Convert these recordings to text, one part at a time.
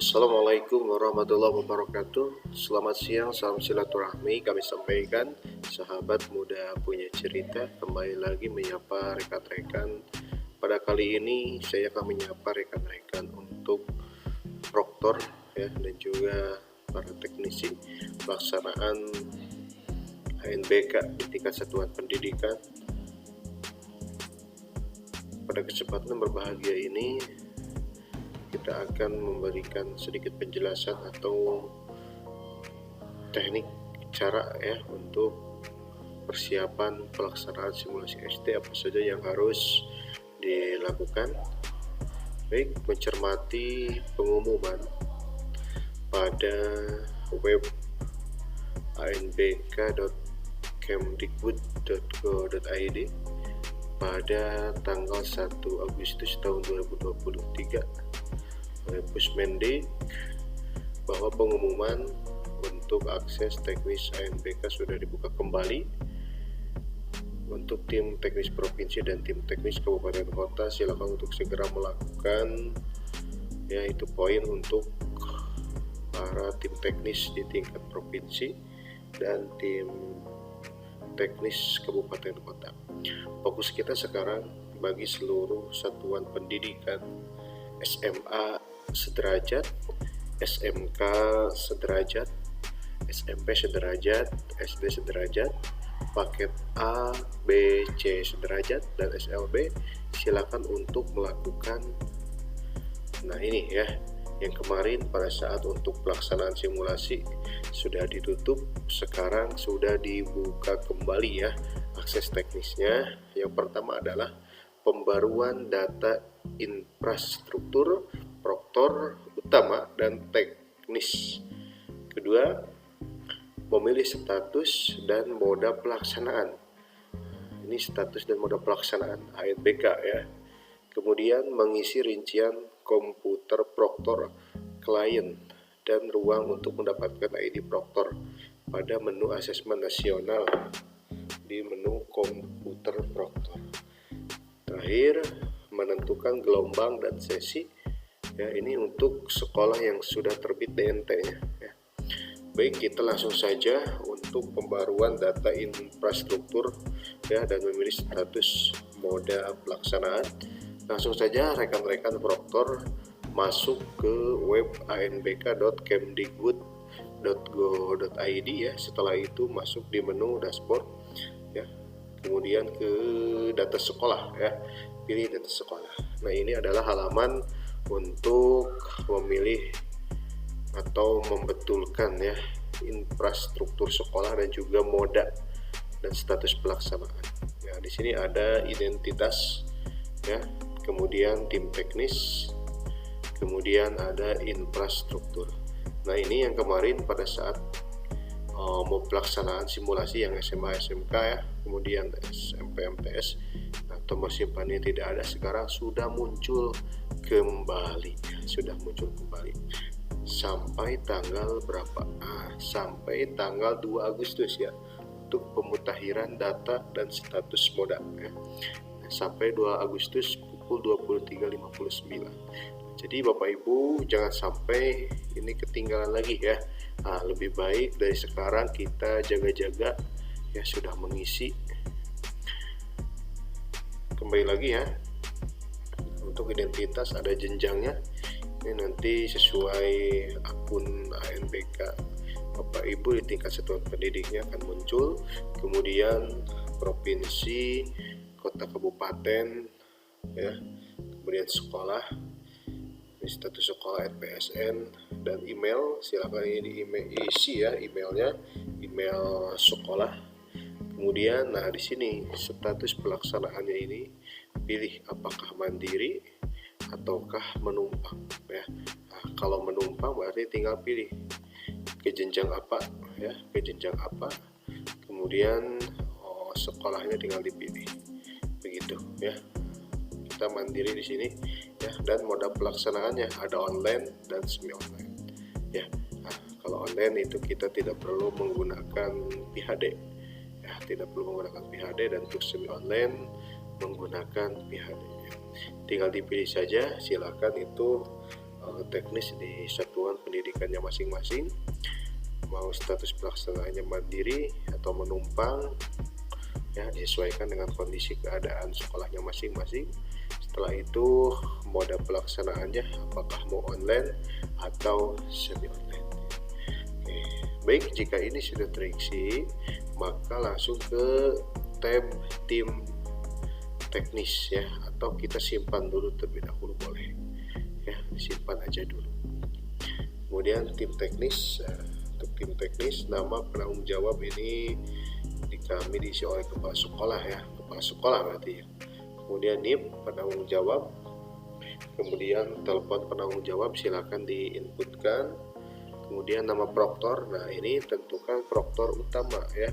Assalamualaikum warahmatullahi wabarakatuh. Selamat siang, salam silaturahmi. Kami sampaikan, sahabat muda punya cerita, kembali lagi menyapa rekan-rekan. Pada kali ini saya akan menyapa rekan-rekan untuk proktor ya, dan juga para teknisi pelaksanaan ANBK di tingkat satuan pendidikan. Pada kesempatan berbahagia ini kita akan memberikan sedikit penjelasan atau teknik cara ya untuk persiapan pelaksanaan simulasi ST, apa saja yang harus dilakukan. Baik, mencermati pengumuman pada web anbk.kemdikbud.go.id pada tanggal 1 Agustus tahun 2023 oleh Pusmendik bahwa pengumuman untuk akses teknis ANBK sudah dibuka kembali. Untuk tim teknis provinsi dan tim teknis kabupaten kota, silakan untuk segera melakukan yaitu poin untuk para tim teknis di tingkat provinsi dan tim teknis kabupaten kota. Fokus kita sekarang bagi seluruh satuan pendidikan SMA sederajat, SMK sederajat, SMP sederajat, SD sederajat, paket A, B, C sederajat, dan SLB, silakan untuk melakukan ini ya, yang kemarin pada saat untuk pelaksanaan simulasi sudah ditutup, sekarang sudah dibuka kembali ya akses teknisnya. Yang pertama adalah pembaruan data infrastruktur proktor utama dan teknis. Kedua, memilih status dan moda pelaksanaan. Ini status dan moda pelaksanaan ANBK ya. Kemudian mengisi rincian komputer proktor klien dan ruang untuk mendapatkan ID proktor pada menu asesmen nasional di menu komputer proktor. Terakhir, menentukan gelombang dan sesi ya, ini untuk sekolah yang sudah terbit DNT-nya ya. Baik, kita langsung saja untuk pembaruan data infrastruktur ya dan memilih status moda pelaksanaan. Langsung saja rekan-rekan proktor masuk ke web anbk.kemdikbud.go.id ya. Setelah itu masuk di menu dashboard ya. Kemudian ke data sekolah ya. Pilih data sekolah. Nah, ini adalah halaman untuk memilih atau membetulkan ya infrastruktur sekolah dan juga moda dan status pelaksanaan. Ya, di sini ada identitas ya, kemudian tim teknis, kemudian ada infrastruktur. Nah, ini yang kemarin pada saat mau pelaksanaan simulasi yang SMA SMK ya, kemudian SMP MTS atau musim pandemi tidak ada, sekarang sudah muncul kembali ya, sudah muncul kembali sampai tanggal berapa? Sampai tanggal 2 Agustus ya untuk pemutakhiran data dan status moda ya. Sampai 2 Agustus pukul 23.59. Jadi Bapak Ibu jangan sampai ini ketinggalan lagi ya. Lebih baik dari sekarang kita jaga-jaga ya, sudah mengisi. Kembali lagi ya, untuk identitas ada jenjangnya. Ini nanti sesuai akun ANBK Bapak Ibu di tingkat satuan pendidiknya akan muncul. Kemudian provinsi, kota, kabupaten ya, kemudian sekolah, status sekolah, RPSN, dan email. Silakan ini isi ya emailnya, email sekolah. Kemudian di sini status pelaksanaannya ini pilih apakah mandiri ataukah menumpang ya. Kalau menumpang berarti tinggal pilih ke jenjang apa ya, ke jenjang apa. Kemudian sekolahnya tinggal dipilih. Begitu ya. Kita mandiri di sini ya, dan moda pelaksanaannya ada online dan semi online ya. Kalau online itu kita tidak perlu menggunakan PHD ya, tidak perlu menggunakan PHD, dan untuk semi online menggunakan PHD ya. Tinggal dipilih saja, silakan itu teknis di satuan pendidikannya masing-masing, mau status pelaksanaannya mandiri atau menumpang, ya disesuaikan dengan kondisi keadaan sekolahnya masing-masing. Setelah itu mode pelaksanaannya apakah mau online atau semi online. Oke, baik, jika ini sudah terisi, maka langsung ke tab tim teknis ya, atau kita simpan dulu terlebih dahulu, boleh ya, disimpan aja dulu. Kemudian tim teknis, untuk tim teknis nama penanggung jawab ini kami diisi oleh kepala sekolah ya, kepala sekolah berarti ya. Kemudian NIP penanggung jawab, kemudian telepon penanggung jawab silakan diinputkan. Kemudian nama proktor, nah ini tentukan proktor utama ya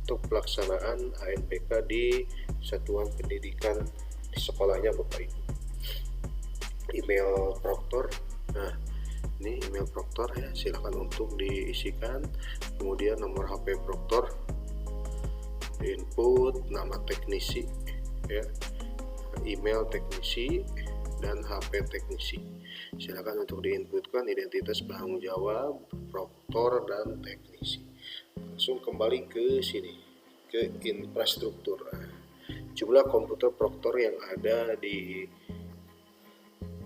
untuk pelaksanaan ANPK di satuan pendidikan di sekolahnya Bapak Ibu. Email proktor, nah ini email proktor ya, silakan untuk diisikan. Kemudian nomor HP proktor, input nama teknisi ya, email teknisi dan HP teknisi. Silakan untuk diinputkan identitas penanggung jawab, proktor dan teknisi. Langsung kembali ke sini, ke infrastruktur. Jumlah komputer proktor yang ada di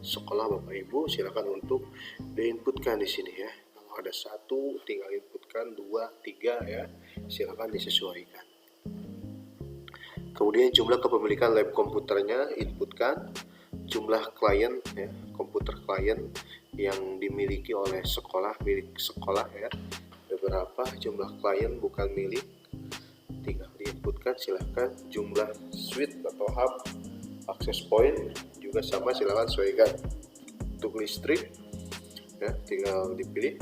sekolah Bapak Ibu silakan untuk diinputkan di sini ya. Kalau ada 1 tinggal inputkan, 2, 3 ya, silakan disesuaikan. Kemudian jumlah kepemilikan lab komputernya inputkan, jumlah klien ya, komputer klien yang dimiliki oleh sekolah, milik sekolah ya, ada berapa jumlah klien bukan milik, tinggal diinputkan. Silahkan jumlah switch atau hub access point juga sama, silahkan sesuaikan. Untuk listrik ya, tinggal dipilih.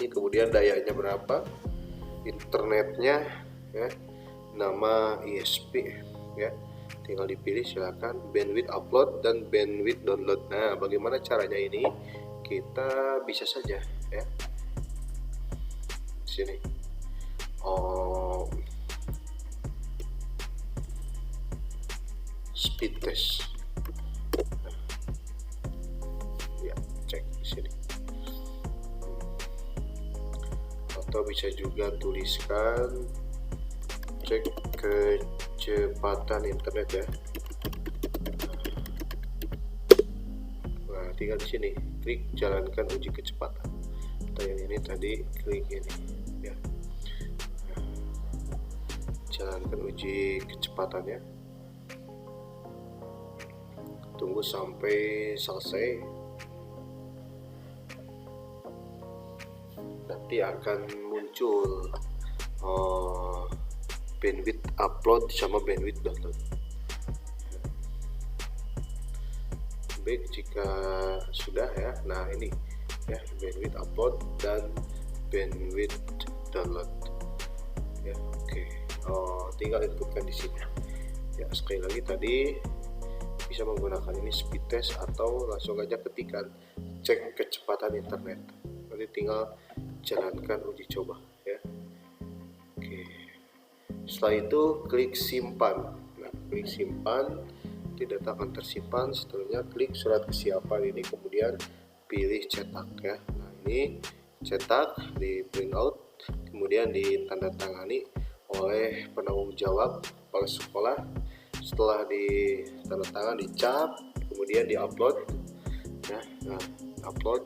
Ini kemudian dayanya berapa, internetnya ya, nama ISP ya, tinggal dipilih. Silakan bandwidth upload dan bandwidth download. Nah, bagaimana caranya ini? Kita bisa saja ya, sini speed test ya, cek di sini. Atau bisa juga tuliskan cek kecepatan internet ya. Nah, tinggal di sini klik jalankan uji kecepatan. Atau yang ini tadi klik ini ya. Nah, jalankan uji kecepatannya. Tunggu sampai selesai. Nanti akan muncul bandwidth upload sama bandwidth download. Baik, jika sudah ya, nah ini ya, bandwidth upload dan bandwidth download ya. Oke, tinggal inputkan di sini ya. Sekali lagi tadi bisa menggunakan ini speed test atau langsung aja ketikan cek kecepatan internet, nanti tinggal jalankan uji coba ya. Oke, setelah itu klik simpan. Nah, klik simpan, data akan tersimpan. Setelahnya klik surat kesiapan ini, kemudian pilih cetak ya. Nah, ini cetak, di print out, kemudian ditandatangani oleh penanggung jawab kepala sekolah. Setelah ditandatangan, dicap, kemudian diupload ya. Nah, upload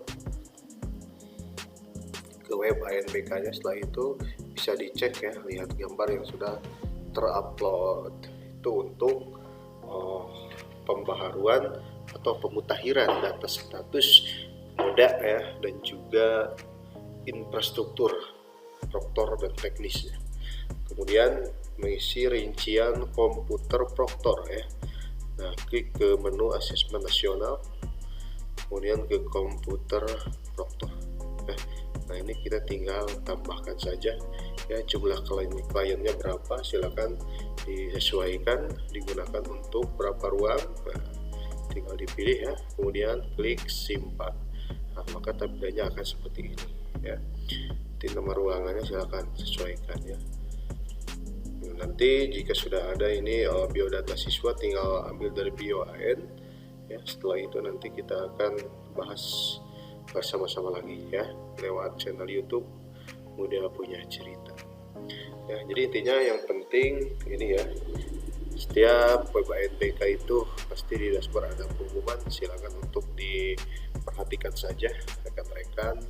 ke web ANPK-nya. Setelah itu bisa dicek ya, lihat gambar yang sudah terupload. Itu untuk pembaharuan atau pemutakhiran data status moda ya, dan juga infrastruktur proktor dan teknisnya. Kemudian mengisi rincian komputer proktor ya. Nah, klik ke menu asesmen nasional, kemudian ke komputer proktor. Nah, ini kita tinggal tambahkan saja ya, jumlah kliennya berapa, silakan disesuaikan, digunakan untuk berapa ruang. Nah, tinggal dipilih ya, kemudian klik simpan. Nah, maka tampilannya akan seperti ini ya. Di nomor ruangannya silakan sesuaikan ya. Nanti jika sudah ada ini biodata siswa, tinggal ambil dari BioAN Ya, setelah itu nanti kita akan bahas bersama-sama lagi ya lewat channel YouTube Muda Punya Cerita. Ya, jadi intinya yang penting ini ya, setiap UNBK itu pasti di dashboard ada pengumuman, silakan untuk diperhatikan saja rekan-rekan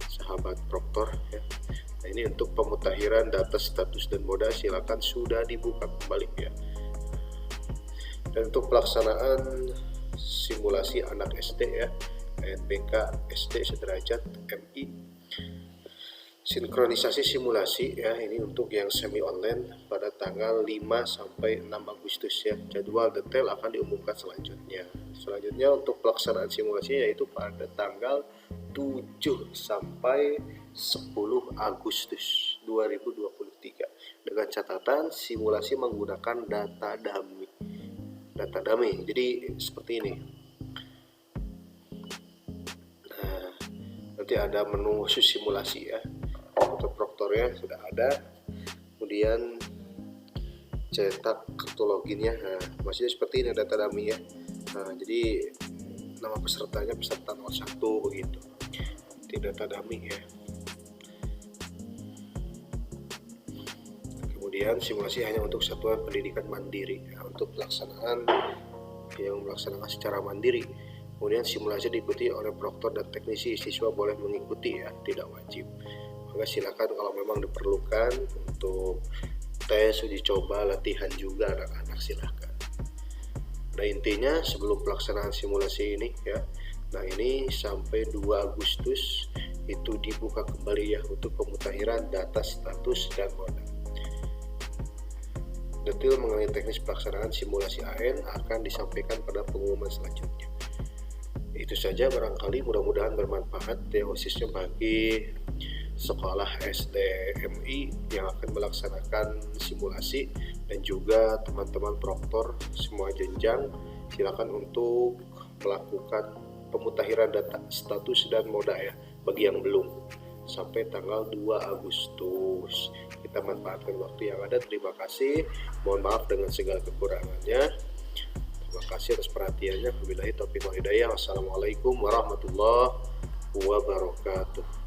sahabat proktor ya. Nah, ini untuk pemutahiran data status dan moda silakan sudah dibuka kembali ya. Dan untuk pelaksanaan simulasi anak SD ya, UNBK SD sederajat MI, sinkronisasi simulasi ya, ini untuk yang semi online pada tanggal 5 sampai 6 Agustus ya. Jadwal detail akan diumumkan selanjutnya. Selanjutnya untuk pelaksanaan simulasinya yaitu pada tanggal 7 sampai 10 Agustus 2023 dengan catatan simulasi menggunakan data dummy. Jadi seperti ini. Nah, nanti ada menu khusus simulasi ya. Untuk proktornya sudah ada, kemudian cetak kartu loginnya. Nah, maksudnya seperti ini data dummy ya. Nah, jadi nama pesertanya peserta 01 begitu. Nanti data dummy ya. Kemudian simulasi hanya untuk satuan pendidikan mandiri ya, untuk pelaksanaan yang melaksanakan secara mandiri. Kemudian simulasi diikuti oleh proktor dan teknisi, siswa boleh mengikuti ya, tidak wajib. Maka silakan kalau memang diperlukan untuk tes, uji coba, latihan juga anak-anak silakan. Nah intinya sebelum pelaksanaan simulasi ini ya, nah ini sampai 2 Agustus itu dibuka kembali ya untuk pemutakhiran data status dan moda. Detail mengenai teknis pelaksanaan simulasi AN akan disampaikan pada pengumuman selanjutnya. Itu saja barangkali, mudah-mudahan bermanfaat ya, khususnya bagi sekolah SD MI yang akan melaksanakan simulasi dan juga teman-teman proktor semua jenjang. Silakan untuk melakukan pemutakhiran data status dan moda ya bagi yang belum sampai tanggal 2 Agustus. Kita manfaatkan waktu yang ada. Terima kasih, mohon maaf dengan segala kekurangannya. Terima kasih atas perhatiannya. Wabillahi taufiq wal hidayah. Wassalamualaikum warahmatullahi wabarakatuh.